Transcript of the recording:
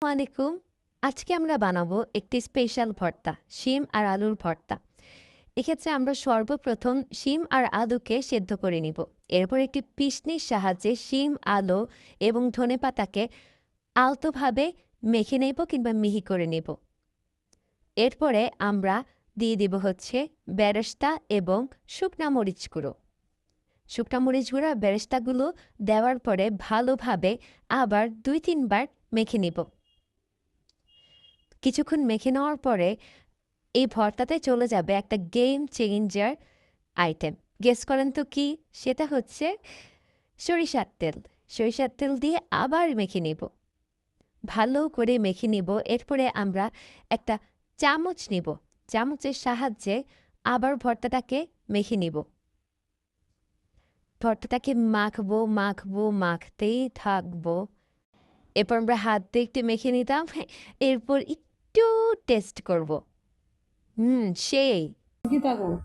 আলাইকুম। আজকে আমরা বানাবো একটি স্পেশাল ভর্তা, শিম আর আলুর ভর্তা। এক্ষেত্রে আমরা সর্বপ্রথম শিম আর আলুকে সেদ্ধ করে নিব। এরপর একটি পিষনির সাহায্যে শিম, আলু এবং ধনেপাতাকে আলতোভাবে মেখে নেব কিংবা মিহি করে নেব। এরপরে আমরা দিয়ে দিব হচ্ছে বেরেস্তা এবং শুকনা মরিচ গুঁড়ো। শুকনা মরিচ গুঁড়ো আর বেরেস্তাগুলো দেওয়ার পরে ভালোভাবে আবার ২-৩ বার মেখে নিব। কিছুক্ষণ মেখে নেওয়ার পরে এই ভর্তাতে চলে যাবে একটা গেম চেঞ্জার আইটেম। গেস করেন তো কি? সেটা হচ্ছে সরিষার তেল। সরিষার তেল দিয়ে আবার মেখে নেব। ভালো করে মেখে নিব। এরপরে আমরা একটা চামচ নিব। চামচের সাহায্যে আবার ভর্তাটাকে মেখে নিব। ভর্তাটাকে মাখবো, মাখবো, মাখতেই থাকবো। এরপর আমরা হাত দিয়ে একটু মেখে নিতাম। এরপর একটু টেস্ট করব। সেই কি থাকো